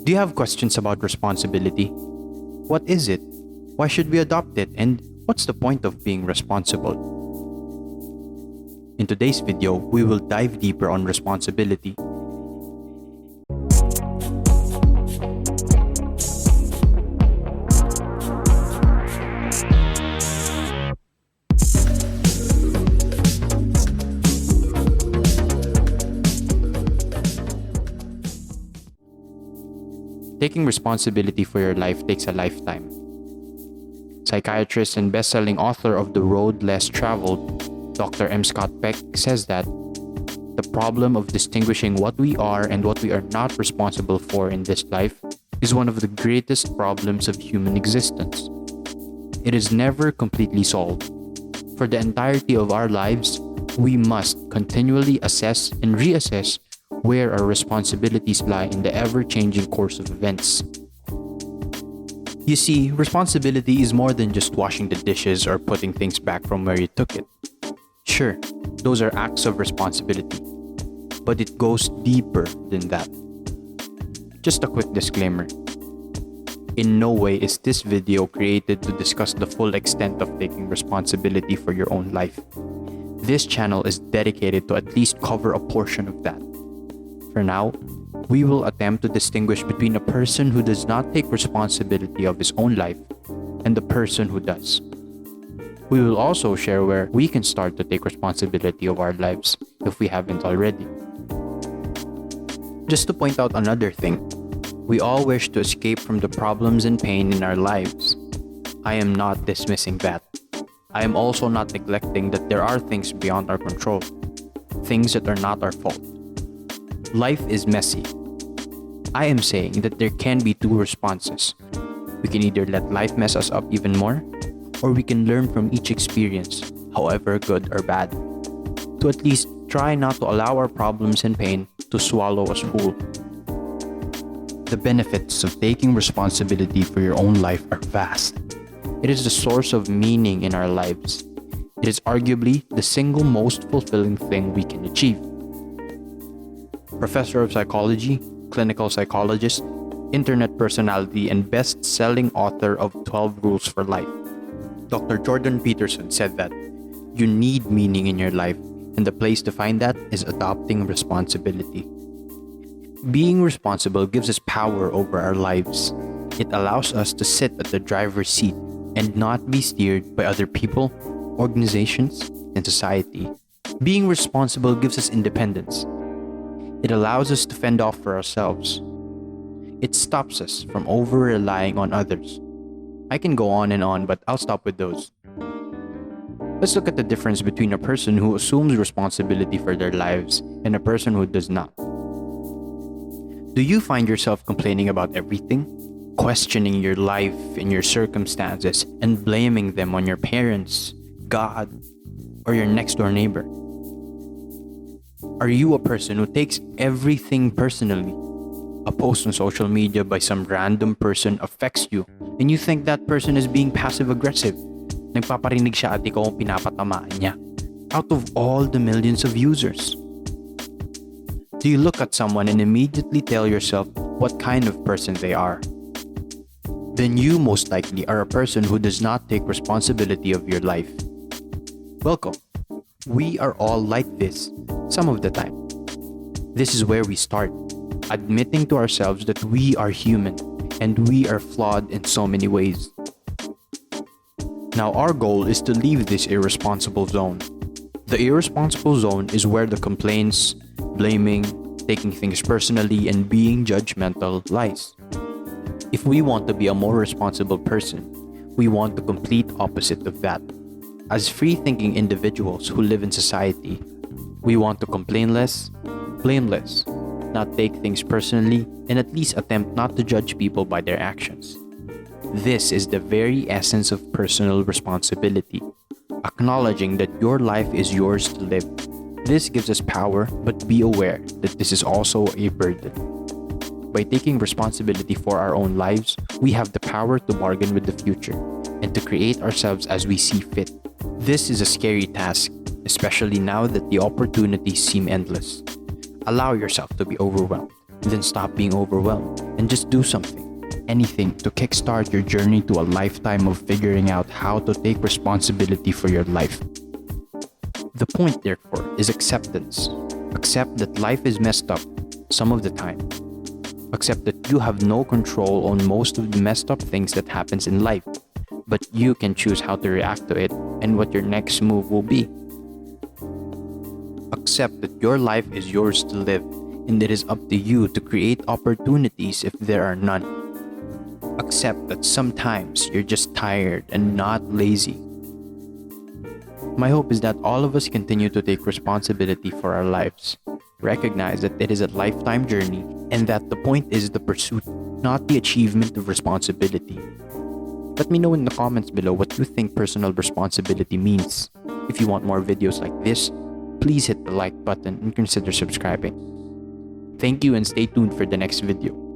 Do you have questions about responsibility? What is it? Why should we adopt it? And what's the point of being responsible? In today's video, we will dive deeper on responsibility. Taking responsibility for your life takes a lifetime. Psychiatrist and best-selling author of The Road Less Traveled, Dr. M. Scott Peck, says that the problem of distinguishing what we are and what we are not responsible for in this life is one of the greatest problems of human existence. It is never completely solved. For the entirety of our lives, we must continually assess and reassess where our responsibilities lie in the ever-changing course of events. You see, responsibility is more than just washing the dishes or putting things back from where you took it. Sure, those are acts of responsibility, but it goes deeper than that. Just a quick disclaimer. In no way is this video created to discuss the full extent of taking responsibility for your own life. This channel is dedicated to at least cover a portion of that. For now, we will attempt to distinguish between a person who does not take responsibility of his own life and the person who does. We will also share where we can start to take responsibility of our lives if we haven't already. Just to point out another thing, we all wish to escape from the problems and pain in our lives. I am not dismissing that. I am also not neglecting that there are things beyond our control, things that are not our fault. Life is messy. I am saying that there can be two responses. We can either let life mess us up even more, or we can learn from each experience, however good or bad, to at least try not to allow our problems and pain to swallow us whole. The benefits of taking responsibility for your own life are vast. It is the source of meaning in our lives. It is arguably the single most fulfilling thing we can achieve. Professor of psychology, clinical psychologist, internet personality, and best-selling author of 12 Rules for Life, Dr. Jordan Peterson said that you need meaning in your life, and the place to find that is adopting responsibility. Being responsible gives us power over our lives. It allows us to sit at the driver's seat and not be steered by other people, organizations, and society. Being responsible gives us independence. It allows us to fend off for ourselves. It stops us from over-relying on others. I can go on and on, but I'll stop with those. Let's look at the difference between a person who assumes responsibility for their lives and a person who does not. Do you find yourself complaining about everything? Questioning your life and your circumstances and blaming them on your parents, God, or your next-door neighbor? Are you a person who takes everything personally? A post on social media by some random person affects you and you think that person is being passive-aggressive. Nagpaparinig siya at ikaw ang pinapatamaan niya. Out of all the millions of users. Do you look at someone and immediately tell yourself what kind of person they are? Then you most likely are a person who does not take responsibility of your life. Welcome. We are all like this, some of the time. This is where we start, admitting to ourselves that we are human and we are flawed in so many ways. Now our goal is to leave this irresponsible zone. The irresponsible zone is where the complaints, blaming, taking things personally, and being judgmental lies. If we want to be a more responsible person, we want the complete opposite of that. As free-thinking individuals who live in society, we want to complain less, blame less, not take things personally, and at least attempt not to judge people by their actions. This is the very essence of personal responsibility, acknowledging that your life is yours to live. This gives us power, but be aware that this is also a burden. By taking responsibility for our own lives, we have the power to bargain with the future and to create ourselves as we see fit. This is a scary task, especially now that the opportunities seem endless. Allow yourself to be overwhelmed, then stop being overwhelmed and just do something. Anything to kickstart your journey to a lifetime of figuring out how to take responsibility for your life. The point, therefore, is acceptance. Accept that life is messed up some of the time. Accept that you have no control on most of the messed up things that happens in life, but you can choose how to react to it and what your next move will be. Accept that your life is yours to live, and it is up to you to create opportunities if there are none. Accept that sometimes you're just tired and not lazy. My hope is that all of us continue to take responsibility for our lives. Recognize that it is a lifetime journey and that the point is the pursuit, not the achievement of responsibility. Let me know in the comments below what you think personal responsibility means. If you want more videos like this, please hit the like button and consider subscribing. Thank you and stay tuned for the next video.